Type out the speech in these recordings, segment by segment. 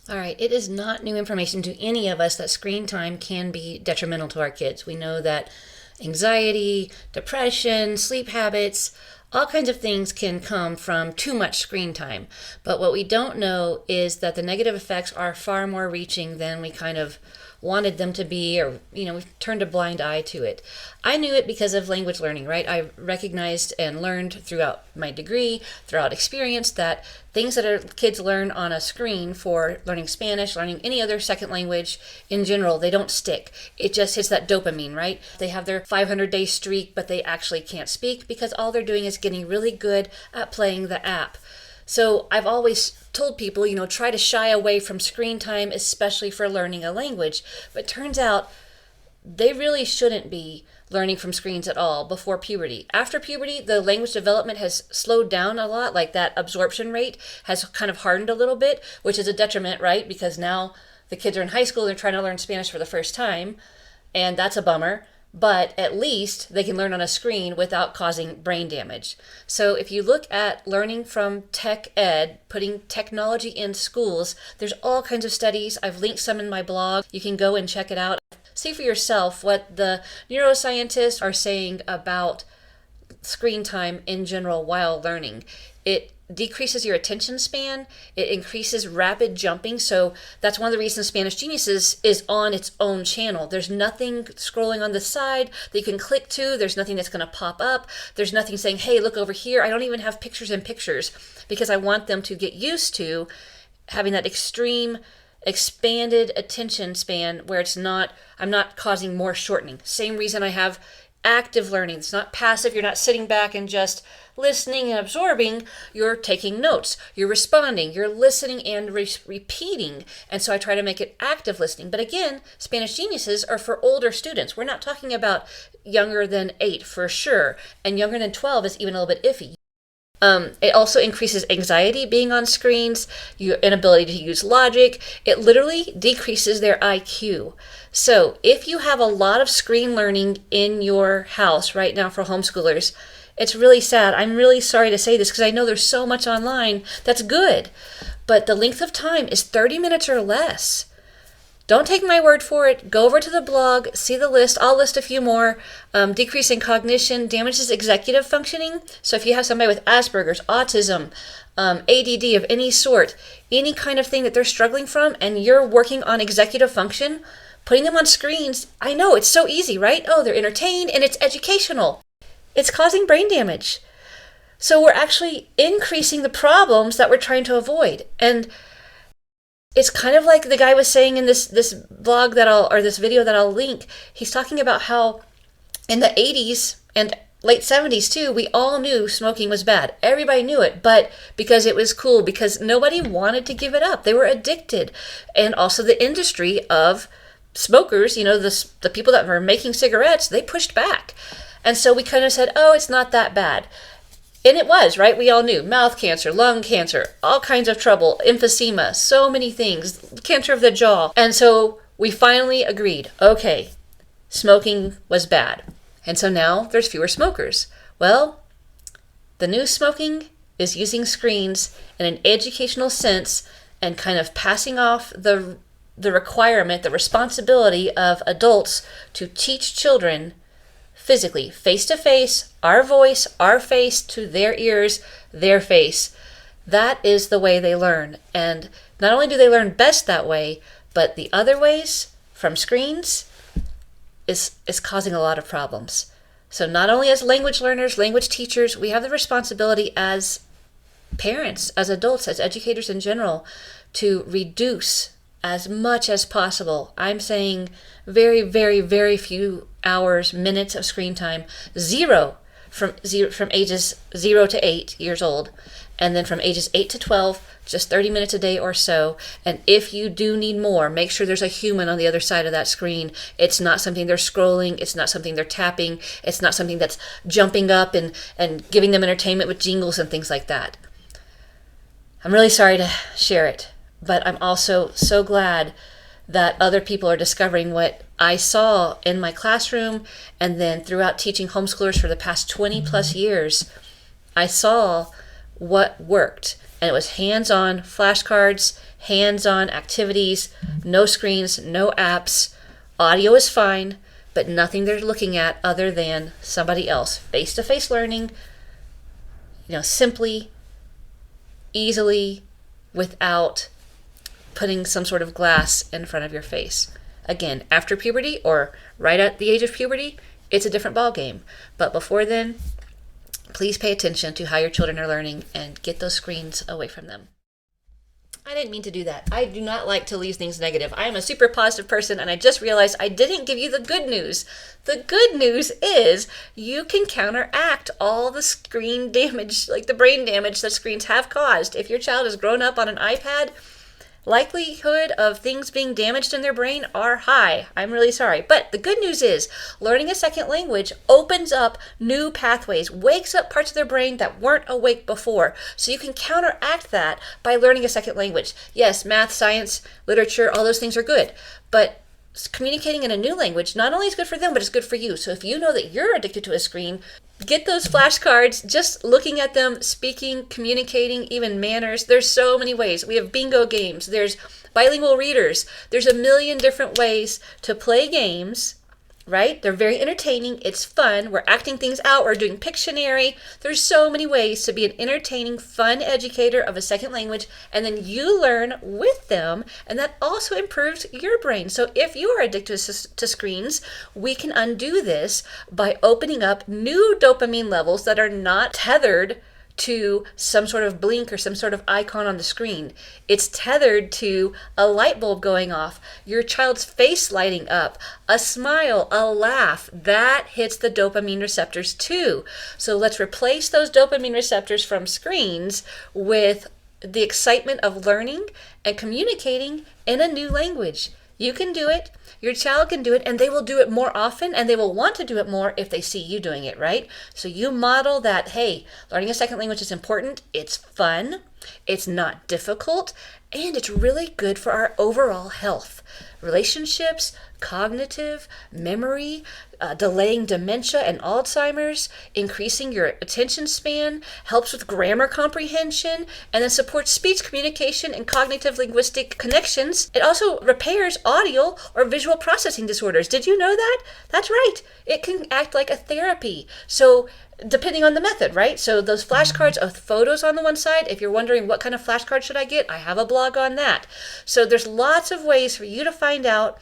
All right, it is not new information to any of us that screen time can be detrimental to our kids. We know that anxiety, depression, sleep habits, all kinds of things can come from too much screen time. But what we don't know is that the negative effects are far more reaching than we kind of wanted them to be, or we've turned a blind eye to it. I knew it because of language learning, right? I recognized and learned throughout my degree, throughout experience, that things that our kids learn on a screen for learning Spanish, learning any other second language in general, they don't stick. It just hits that dopamine, right? They have their 500-day streak, but they actually can't speak because all they're doing is getting really good at playing the app. So I've always told people, try to shy away from screen time, especially for learning a language. But turns out they really shouldn't be learning from screens at all before puberty. After puberty, the language development has slowed down a lot, like that absorption rate has kind of hardened a little bit, which is a detriment, right? Because now the kids are in high school, they're trying to learn Spanish for the first time, and that's a bummer. But at least they can learn on a screen without causing brain damage. So if you look at learning from tech ed, putting technology in schools, there's all kinds of studies. I've linked some in my blog. You can go and check it out. See for yourself what the neuroscientists are saying about screen time in general while learning. It decreases your attention span. It increases rapid jumping. So that's one of the reasons Spanish Geniuses is on its own channel. There's nothing scrolling on the side that you can click to. There's nothing that's going to pop up. There's nothing saying, hey, look over here. I don't even have pictures in pictures because I want them to get used to having that extreme expanded attention span where I'm not causing more shortening. Same reason I have active learning. It's not passive. You're not sitting back and just listening and absorbing. You're taking notes. You're responding. You're listening and repeating. And so I try to make it active listening. But again, Spanish Geniuses are for older students. We're not talking about younger than 8 for sure. And younger than 12 is even a little bit iffy. It also increases anxiety being on screens, your inability to use logic. It literally decreases their IQ. So if you have a lot of screen learning in your house right now for homeschoolers, it's really sad. I'm really sorry to say this because I know there's so much online that's good, but the length of time is 30 minutes or less. Don't take my word for it. Go over to the blog, see the list. I'll list a few more. Decrease in cognition damages executive functioning. So if you have somebody with Asperger's, autism, ADD of any sort, any kind of thing that they're struggling from, and you're working on executive function, putting them on screens, I know it's so easy, right? Oh, they're entertained and it's educational. It's causing brain damage. So we're actually increasing the problems that we're trying to avoid. And it's kind of like the guy was saying in this blog this video that I'll link. He's talking about how in the 80s and late 70s too, we all knew smoking was bad. Everybody knew it, but because it was cool, because nobody wanted to give it up. They were addicted. And also the industry of smokers, the people that were making cigarettes, they pushed back. And so we kind of said, oh, it's not that bad. And it was, right? We all knew mouth cancer, lung cancer, all kinds of trouble, emphysema, so many things, cancer of the jaw. And so we finally agreed, okay, smoking was bad. And so now there's fewer smokers. Well, the new smoking is using screens in an educational sense and kind of passing off the requirement, the responsibility of adults to teach children physically, face-to-face, our voice, our face to their ears, their face. That is the way they learn. And not only do they learn best that way, but the other ways from screens is causing a lot of problems. So not only as language learners, language teachers, we have the responsibility as parents, as adults, as educators in general, to reduce as much as possible. I'm saying very, very, very few hours, minutes of screen time. Zero from ages 0 to 8 years old. And then from ages 8 to 12, just 30 minutes a day or so. And if you do need more, make sure there's a human on the other side of that screen. It's not something they're scrolling. It's not something they're tapping. It's not something that's jumping up and giving them entertainment with jingles and things like that. I'm really sorry to share it, but I'm also so glad that other people are discovering what I saw in my classroom and then throughout teaching homeschoolers for the past 20 plus years. I saw what worked. And it was hands-on flashcards, hands-on activities, no screens, no apps. Audio is fine, but nothing they're looking at other than somebody else. Face-to-face learning, simply, easily, without putting some sort of glass in front of your face. Again, after puberty or right at the age of puberty, it's a different ballgame. But before then, please pay attention to how your children are learning and get those screens away from them. I didn't mean to do that. I do not like to leave things negative. I am a super positive person, and I just realized I didn't give you the good news. The good news is you can counteract all the screen damage, like the brain damage that screens have caused. If your child has grown up on an iPad, likelihood of things being damaged in their brain are high. I'm really sorry. But the good news is learning a second language opens up new pathways, wakes up parts of their brain that weren't awake before. So you can counteract that by learning a second language. Yes, math, science, literature, all those things are good. But communicating in a new language not only is good for them, but it's good for you. So if you know that you're addicted to a screen, get those flashcards, just looking at them, speaking, communicating, even manners. There's so many ways. We have bingo games. There's bilingual readers. There's a million different ways to play games, right? They're very entertaining. It's fun. We're acting things out. We're doing Pictionary. There's so many ways to be an entertaining, fun educator of a second language, and then you learn with them, and that also improves your brain. So if you are addicted to screens, we can undo this by opening up new dopamine levels that are not tethered to some sort of blink or some sort of icon on the screen. It's tethered to a light bulb going off, your child's face lighting up, a smile, a laugh. That hits the dopamine receptors too. So let's replace those dopamine receptors from screens with the excitement of learning and communicating in a new language. You can do it. Your child can do it, and they will do it more often, and they will want to do it more if they see you doing it, right? So you model that, hey, learning a second language is important, it's fun, it's not difficult, and it's really good for our overall health. Relationships, cognitive, memory, delaying dementia and Alzheimer's, increasing your attention span, helps with grammar comprehension, and then supports speech communication and cognitive linguistic connections. It also repairs audio or visual processing disorders. Did you know that? That's right. It can act like a therapy. So depending on the method, right? So those flashcards of photos on the one side, if you're wondering what kind of flashcard should I get, I have a blog on that. So there's lots of ways for you to find out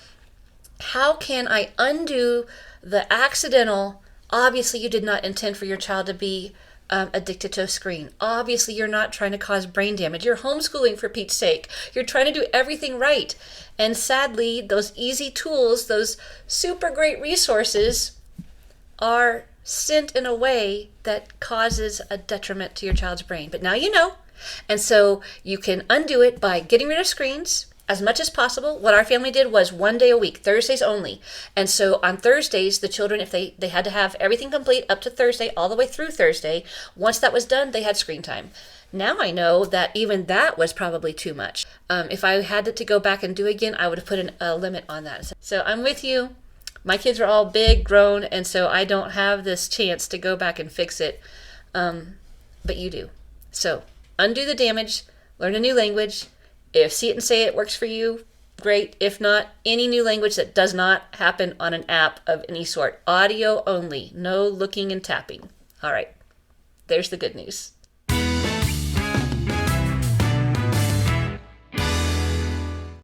how can I undo the accidental, obviously you did not intend for your child to be addicted to a screen. Obviously you're not trying to cause brain damage. You're homeschooling, for Pete's sake. You're trying to do everything right. And sadly, those easy tools, those super great resources are sent in a way that causes a detriment to your child's brain. But now you know. And so you can undo it by getting rid of screens as much as possible. What our family did was 1 day a week, Thursdays only. And so on Thursdays, the children, if they had to have everything complete up to Thursday, all the way through Thursday, once that was done, they had screen time. Now I know that even that was probably too much. If I had to go back and do again, I would have put a limit on that. So I'm with you. My kids are all big, grown, and so I don't have this chance to go back and fix it. But you do. So undo the damage, learn a new language. If See It and Say It works for you, great. If not, any new language that does not happen on an app of any sort. Audio only. No looking and tapping. All right. There's the good news.